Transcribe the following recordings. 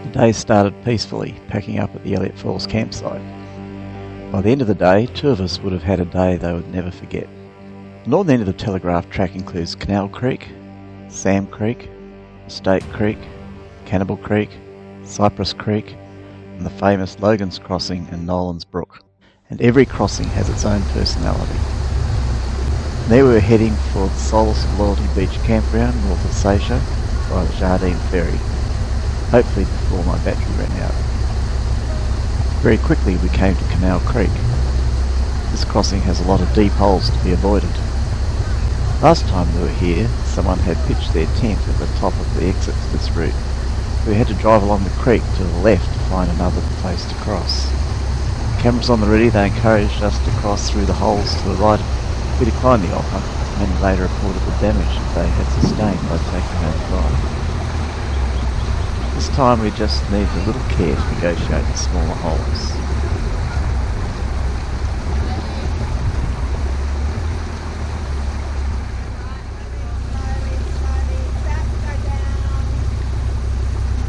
The day started peacefully, packing up at the Elliott Falls campsite. By the end of the day, two of us would have had a day they would never forget. The northern end of the Telegraph Track includes Canal Creek, Sam Creek, State Creek, Cannibal Creek, Cypress Creek, and the famous Logans crossing and Nolans Brook. And every crossing has its own personality. And there we were heading for the Solace of Loyalty Beach campground north of Seisha by the Jardine Ferry, hopefully before my battery ran out. Very quickly we came to Canal Creek. This crossing has a lot of deep holes to be avoided. Last time we were here, someone had pitched their tent at the top of the exit to this route. We had to drive along the creek to the left to find another place to cross. Cameras on the ready, they encouraged us to cross through the holes to the right. We declined the offer, and later reported the damage that they had sustained by taking over the drive. This time we just needed a little care to negotiate the smaller holes.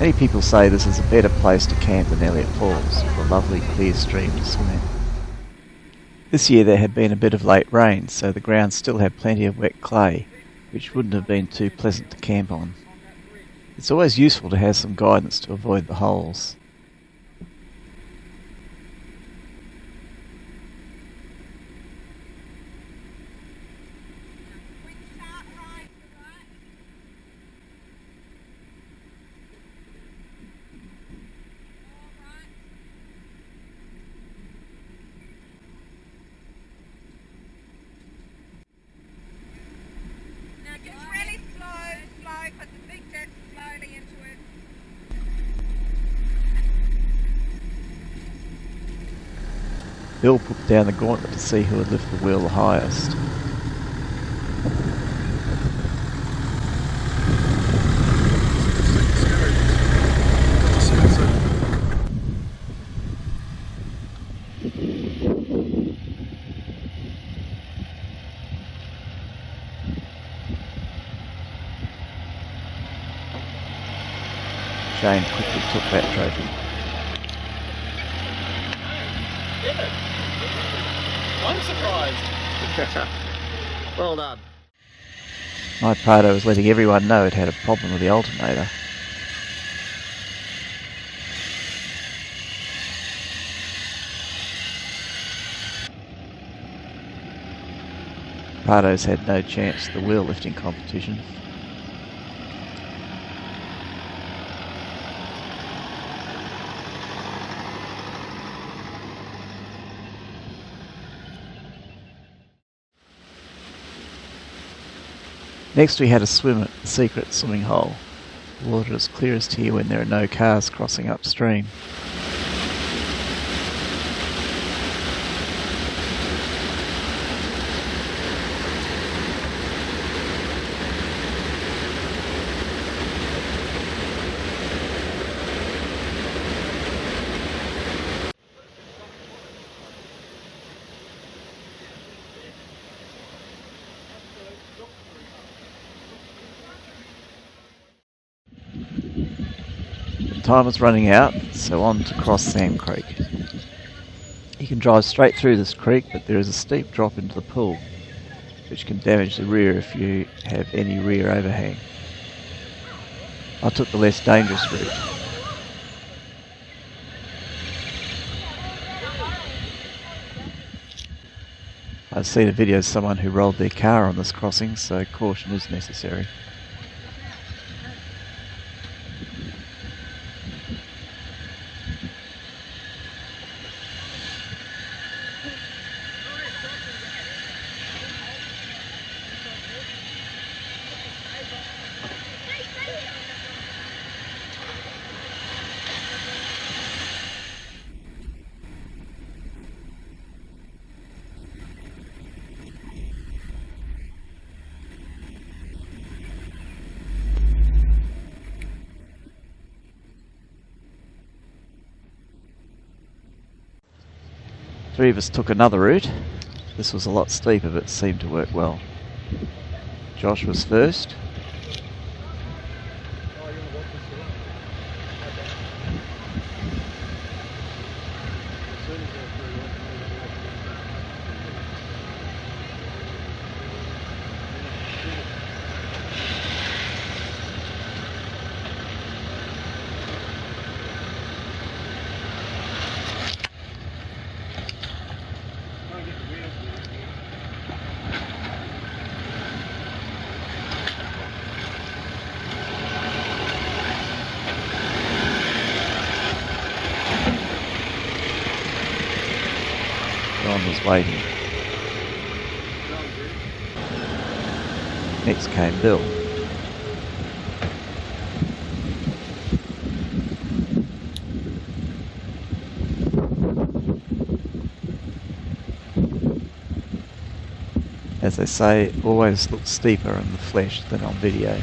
Many people say this is a better place to camp than Elliott Falls, with a lovely clear stream to swim in. This year there had been a bit of late rain, so the ground still had plenty of wet clay, which wouldn't have been too pleasant to camp on. It's always useful to have some guidance to avoid the holes. Bill put down the gauntlet to see who would lift the wheel the highest. Shane quickly took that trophy. I'm surprised. Well done. My Prado was letting everyone know it had a problem with the alternator. Prado's had no chance at the wheel lifting competition. Next we had a swim at the secret swimming hole. The water is clearest here when there are no cars crossing upstream. Time was running out, so on to cross Sam Creek. You can drive straight through this creek, but there is a steep drop into the pool, which can damage the rear if you have any rear overhang. I took the less dangerous route. I've seen a video of someone who rolled their car on this crossing, so caution is necessary. Three of us took another route. This was a lot steeper, but seemed to work well. Josh was first. was waiting. Next came Bill. As they say, it always looks steeper in the flesh than on video.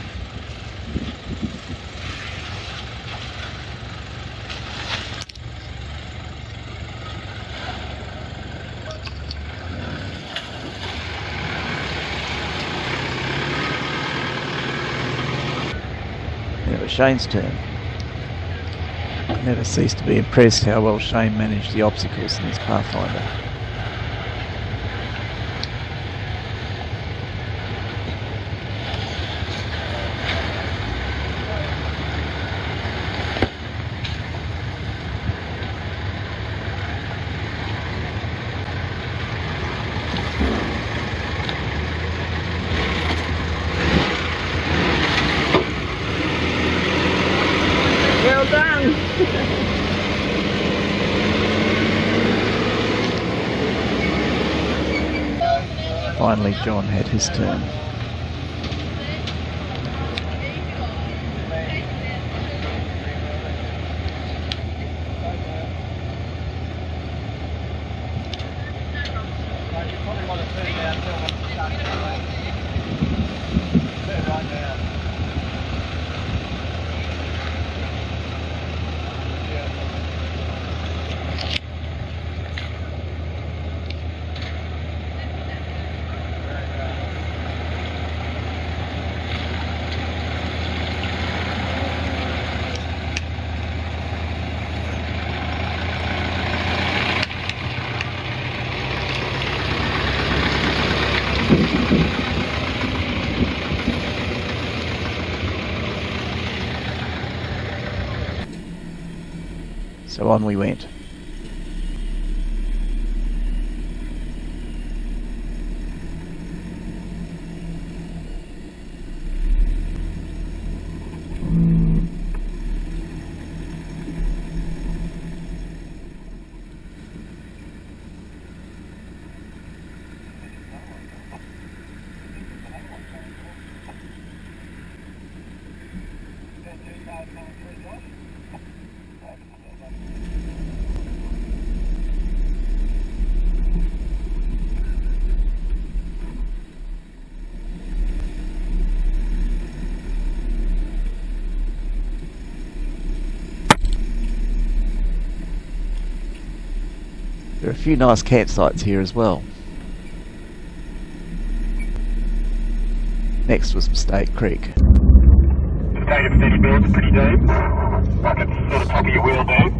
Then it was Shane's turn. I never ceased to be impressed how well Shane managed the obstacles in his Pathfinder. Well done! Finally, John had his turn. So on we went. There are a few nice campsites here as well. Next was Mistake Creek. Just take it steady, Bill. It's pretty deep. Like it's sort of top of your wheel deep.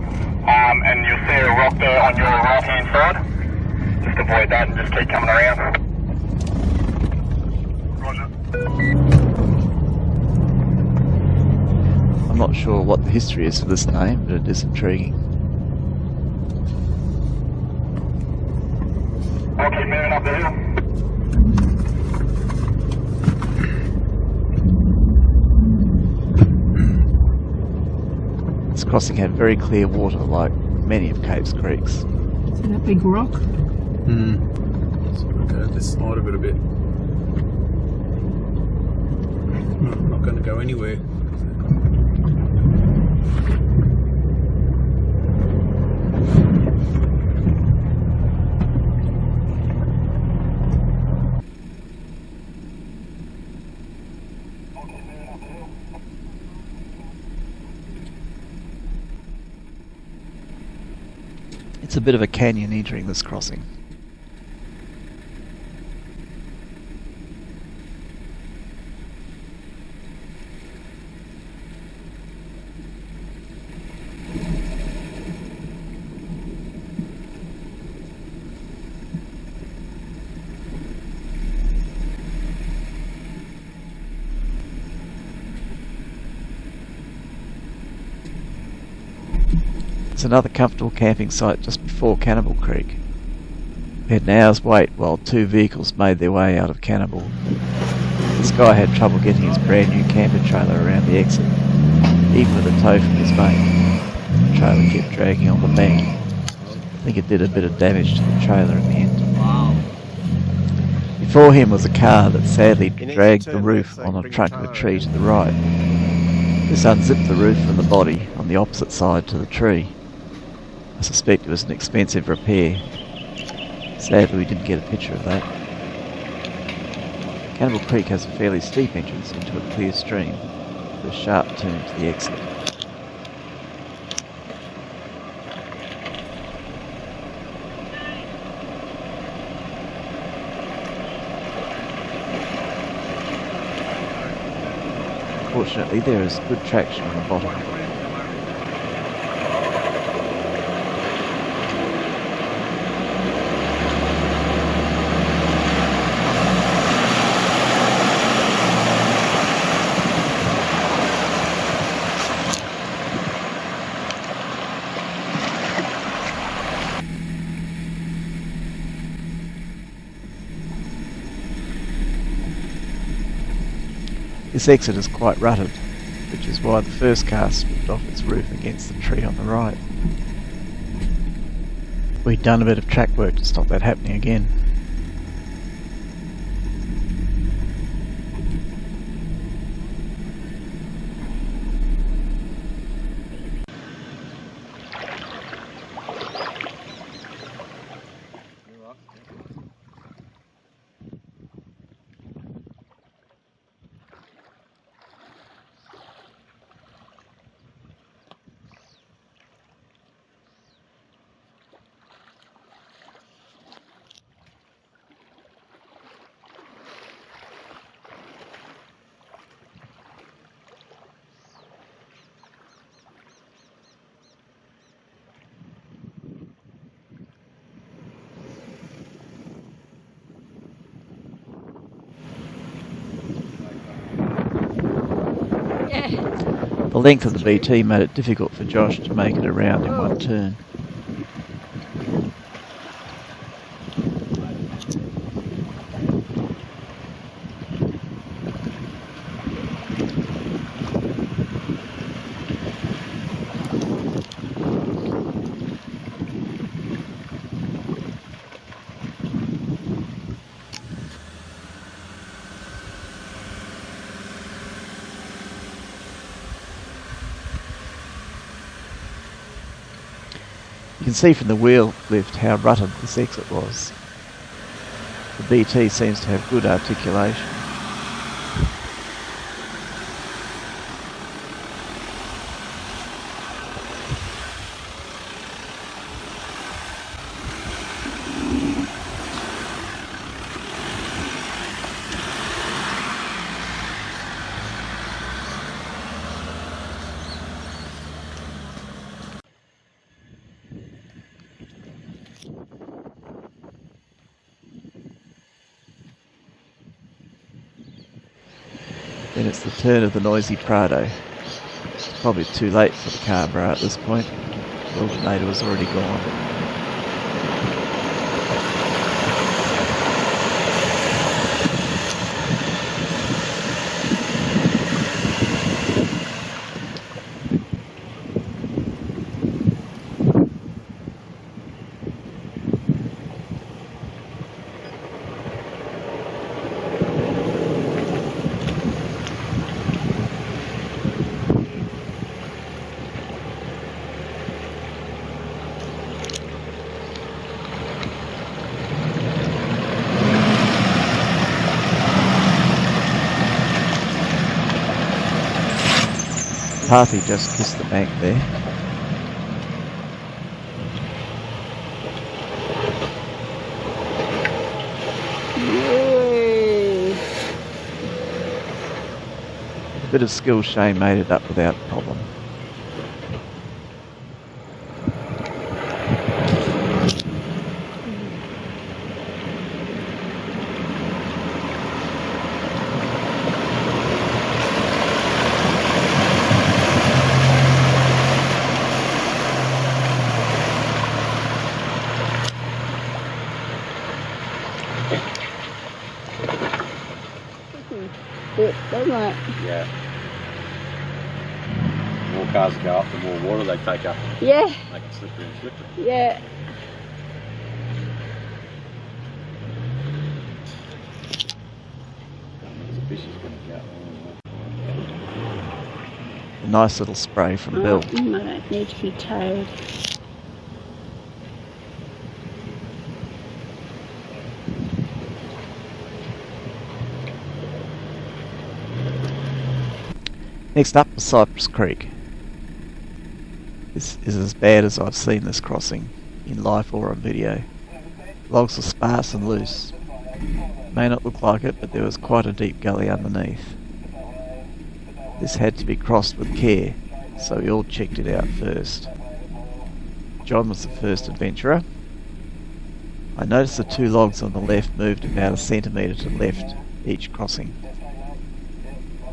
And you'll see a rock there on your right hand side. Just avoid that and just keep coming around. Roger. I'm not sure what the history is for this name, but it is intriguing. I'll keep moving up the hill. This crossing had very clear water, like many of Cape's creeks. See that big rock? So we're going to slide of it a bit. I'm not going to go anywhere. It's a bit of a canyon entering this crossing. It's another comfortable camping site just before Cannibal Creek. We had an hour's wait while two vehicles made their way out of Cannibal. This guy had trouble getting his brand new camper trailer around the exit, even with a tow from his mate. The trailer kept dragging on the bank. think it did a bit of damage to the trailer in the end. Wow. Before him was a car that sadly You need to dragged the turn roof left so on you the bring the trunk of a trailer tree out. to the right. This unzipped the roof and the body on the opposite side to the tree. I suspect it was an expensive repair. Sadly, we didn't get a picture of that. Cannibal Creek has a fairly steep entrance into a clear stream with a sharp turn to the exit. Fortunately, there is good traction on the bottom. This exit is quite rutted, which is why the first car slipped off its roof against the tree on the right. We'd done a bit of track work to stop that happening again. The length of the BT made it difficult for Josh to make it around in one turn. You can see from the wheel lift how rutted this exit was. The BT seems to have good articulation. Then it's the turn of the noisy Prado. It's probably too late for the Cabra at this point. The alternator was already gone. Parthy just kissed the bank there. Yay! A bit of skill, Shane made it up without problem. It doesn't it? Yeah. The more cars go up, the more water they take up. Yeah, Make it slippery and slippery. yeah. nice little spray from Bill. I don't need to be towed. Next up is Cypress Creek. This is as bad as I've seen this crossing, in life or on video. Logs are sparse and loose. May not look like it, but there was quite a deep gully underneath. This had to be crossed with care, so we all checked it out first. John was the first adventurer. I noticed the two logs on the left moved about a centimetre to left each crossing.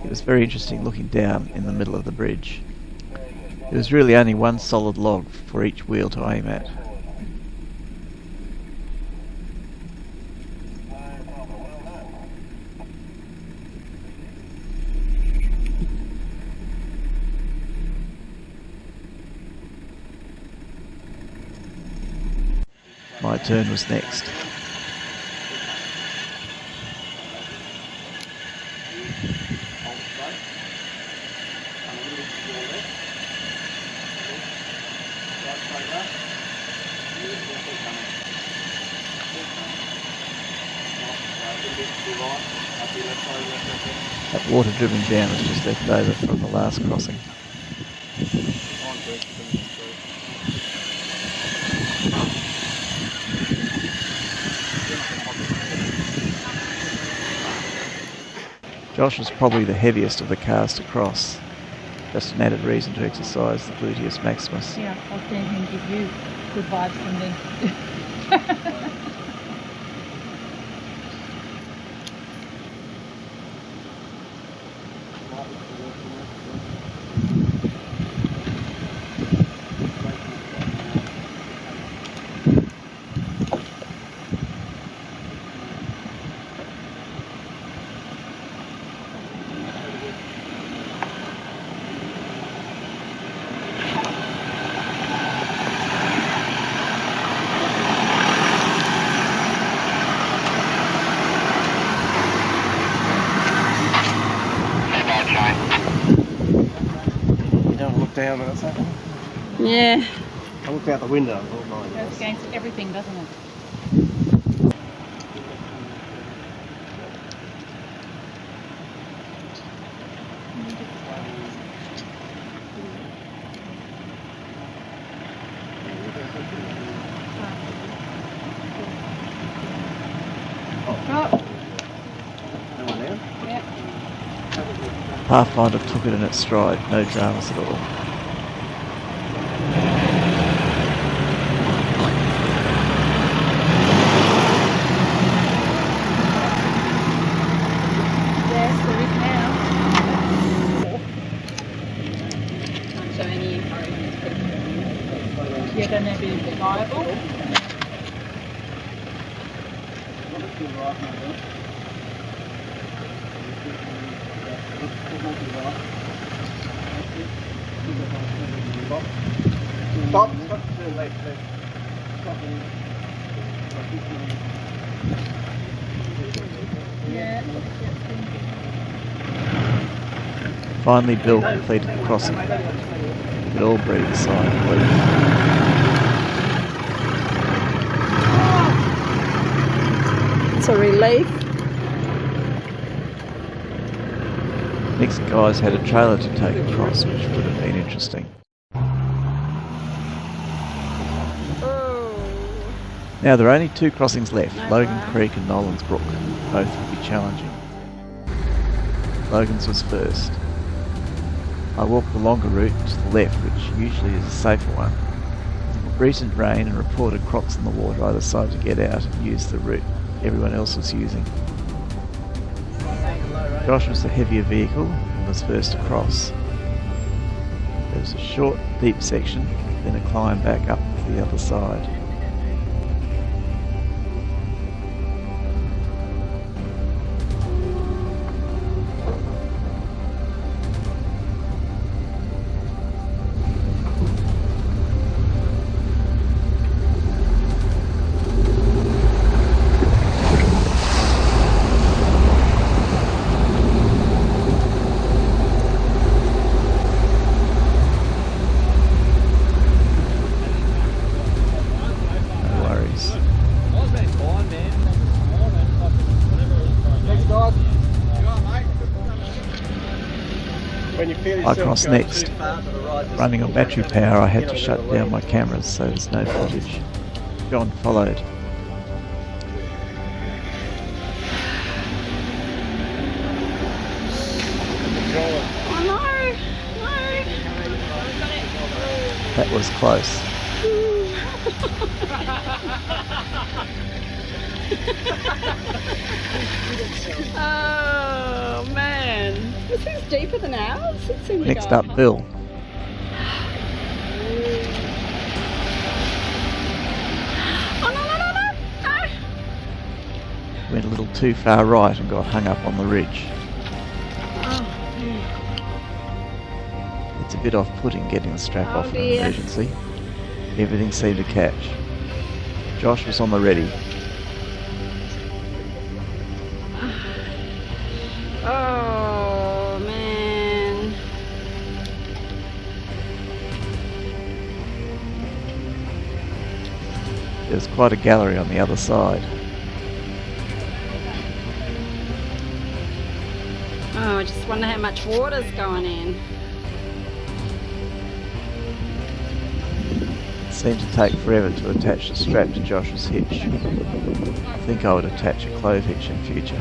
It was very interesting looking down in the middle of the bridge. There was really only one solid log for each wheel to aim at. My turn was next. That water dribbling down was just left over from the last crossing. Josh was probably the heaviest of the cars to cross. Just an added reason to exercise the gluteus maximus. Yeah, I'll stand here and give you good vibes from me. Down or something. Yeah. I looked out the window. It goes against everything, doesn't it? Pathfinder took it in its stride, no dramas at all. Yes, there is now. Can't show any encouragement. You're going to be reliable. Stop. Finally, Bill completed the crossing. We could all breathe a sigh of relief. It's a relief. Next guys had a trailer to take across, which would have been interesting. Now there are only two crossings left, Logan Creek and Nolans Brook. Both will be challenging. Logans was first. I walked the longer route to the left, which usually is a safer one. Recent rain and reported crocs in the water, I decided to get out and use the route everyone else was using. Josh was the heavier vehicle and was first across. There was a short, deep section, then a climb back up to the other side. I crossed next. Running on battery power, I had to shut down my cameras so there's no footage. John followed. Oh no! That was close. Oh man! This is deeper than ours. It seemed to Next go up, Bill. Oh no! Went a little too far right and got hung up on the ridge. It's a bit off-putting getting the strap Oh, off in dear. an emergency. Everything seemed to catch. Josh was on the ready. Oh man! There's quite a gallery on the other side. Oh, I just wonder how much water's going in. It seemed to take forever to attach the strap to Josh's hitch. I think I would attach a clove hitch in future.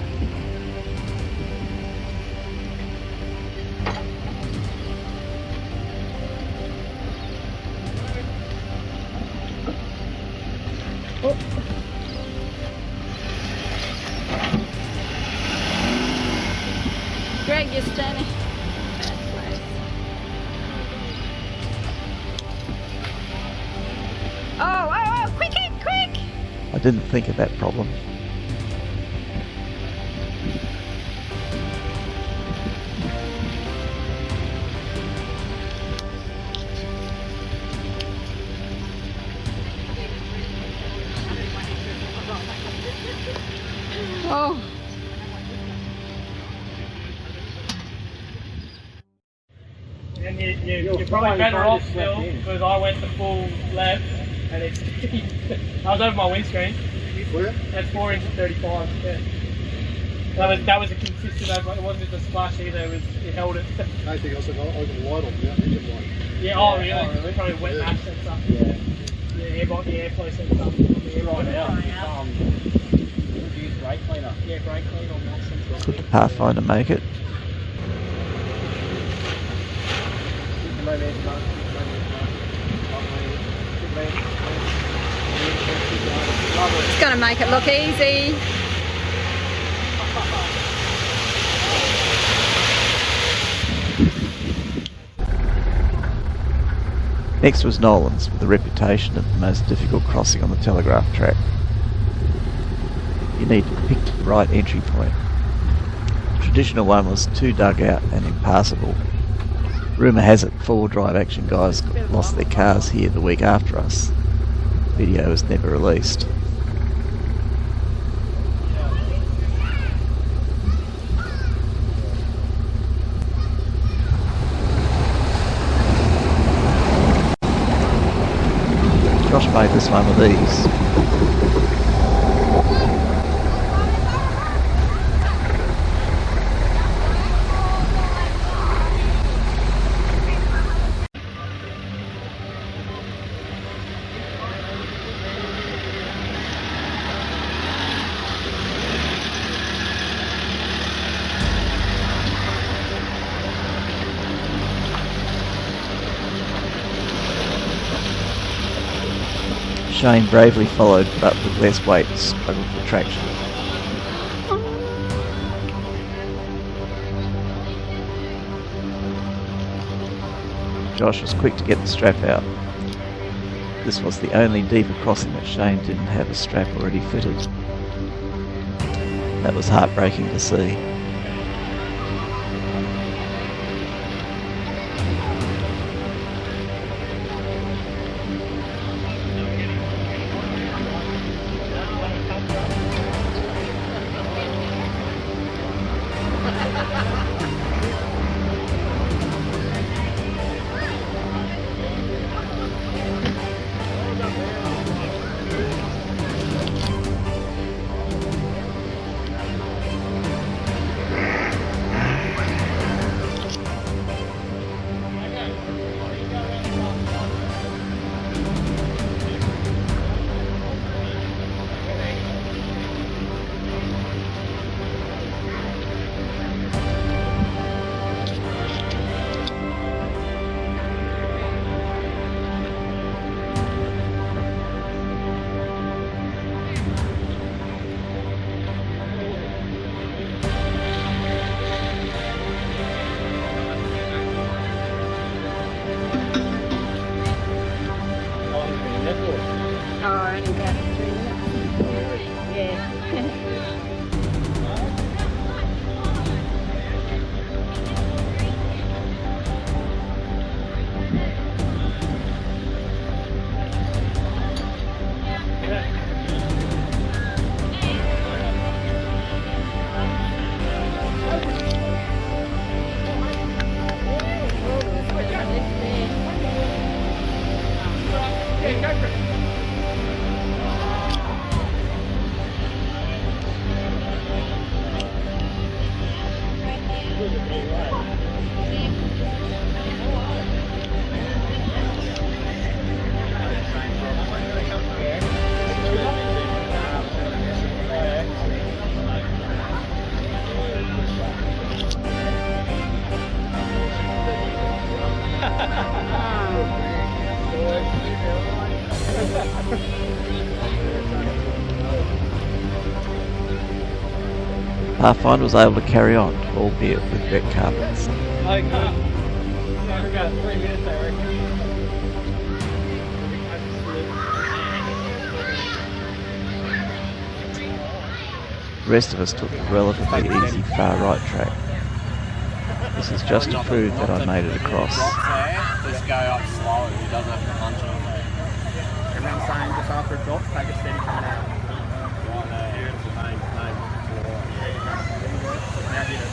Greg, you're standing. Oh, quick! I didn't think of that problem. Oh. And you're probably better off still because I went the full left and it's I was over my windscreen. That's 4 inches 35. Yeah. That was a consistent over. It wasn't just a splash either. It held it. Anything else? I got the light on the engine light. Yeah. Oh really? Probably wet maps and stuff. Yeah. Yeah. Airflow sensor on the air right now. Use brake cleaner. Yeah, brake cleaner on that sensor. Could the Pathfinder make it? It's going to make it look easy. Next was Nolans, with a reputation of the most difficult crossing on the Telegraph Track. You need to pick the right entry point. The traditional one was too dug out and impassable. Rumour has it 4-wheel drive action guys lost their cars here the week after us. Video was never released. Josh made this one with ease. Shane bravely followed, but with less weight struggled for traction. Josh was quick to get the strap out. This was the only deeper crossing that Shane didn't have a strap already fitted. That was heartbreaking to see. Pathfinder was able to carry on, albeit with wet carpets. Oh, good. We've got 3 minutes, I reckon. The rest of us took the relatively easy far right track. This is just to prove that I made it across. Just go up slow, he doesn't have to punch on it. And then saying just after it drops, take a steady coming out. Right there, beautiful name. Now get it.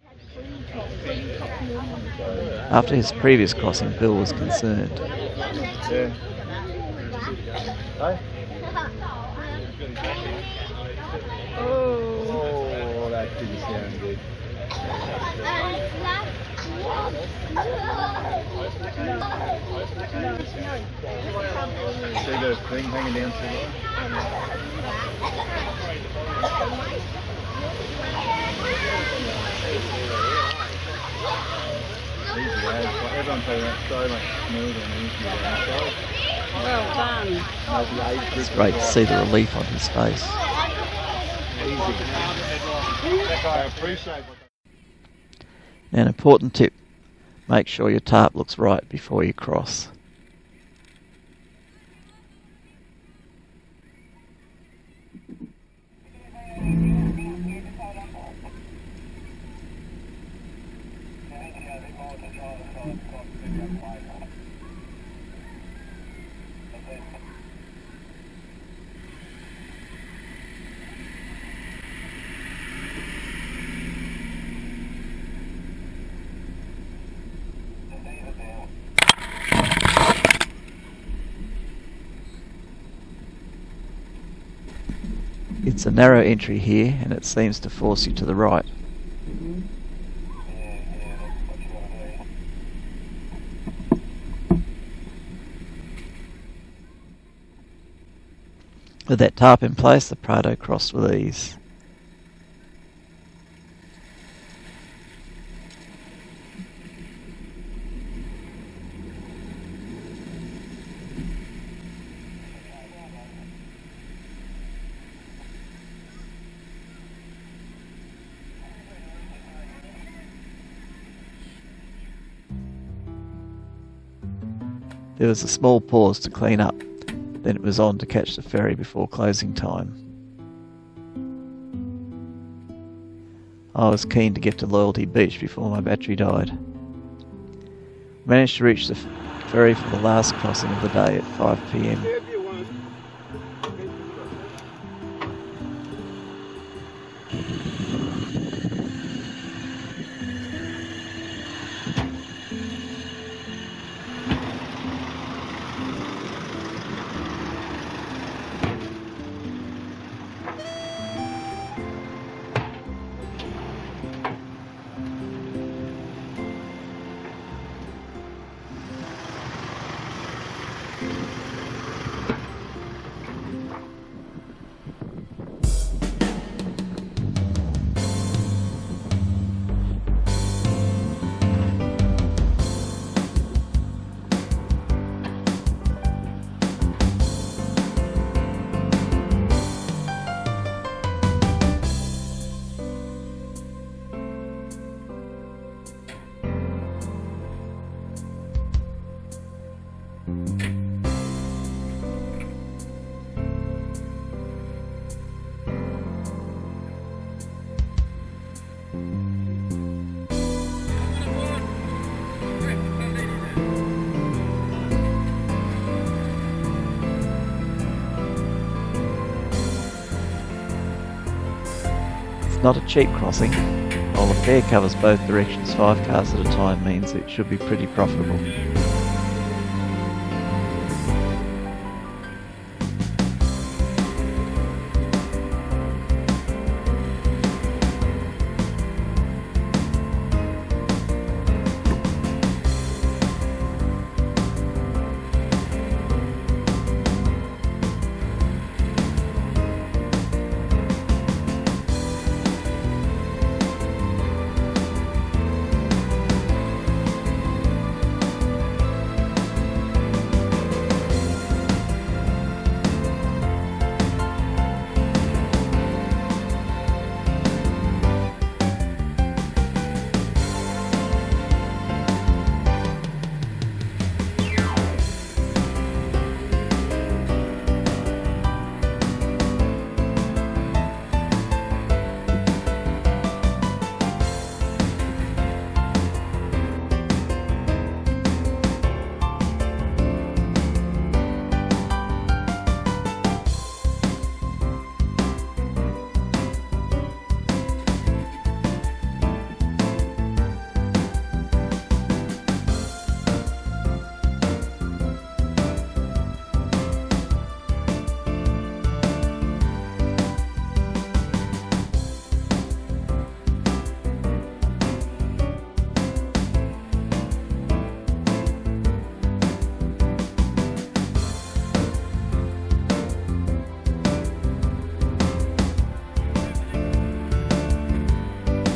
That's how to do it. After his previous crossing, Bill was concerned. Yeah. Hey? Oh, that didn't sound good. See the thing hanging down to the everyone's saying that's so much smoother and easier than that. Well done. It's great to see the relief on his face. I appreciate what Now, an important tip, make sure your tarp looks right before you cross. It's a narrow entry here, and it seems to force you to the right. With that tarp in place, the Prado crossed with ease. There was a small pause to clean up, then it was on to catch the ferry before closing time. I was keen to get to Loyalty Beach before my battery died. Managed to reach the ferry for the last crossing of the day at 5 PM. Not a cheap crossing, I'll fare covers both directions 5 cars at a time means it should be pretty profitable.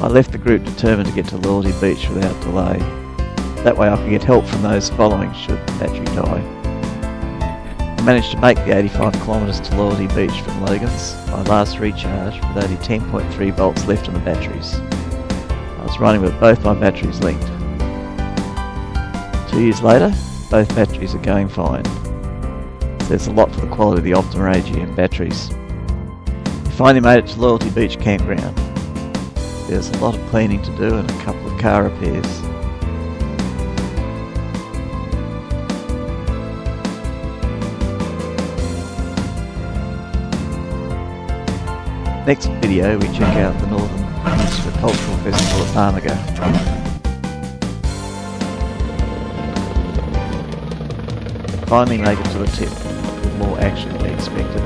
I left the group determined to get to Loyalty Beach without delay. That way I could get help from those following should the battery die. I managed to make the 85 kilometres to Loyalty Beach from Logans, my last recharge, with only 10.3 volts left on the batteries. I was running with both my batteries linked. 2 years later, both batteries are going fine. Says a lot for the quality of the Optima AGM batteries. We finally made it to Loyalty Beach campground. There's a lot of cleaning to do and a couple of car repairs. Next video we check out the Northern Peninsula Cultural Festival at Barnaga. Finally make it to the tip, with more action than expected.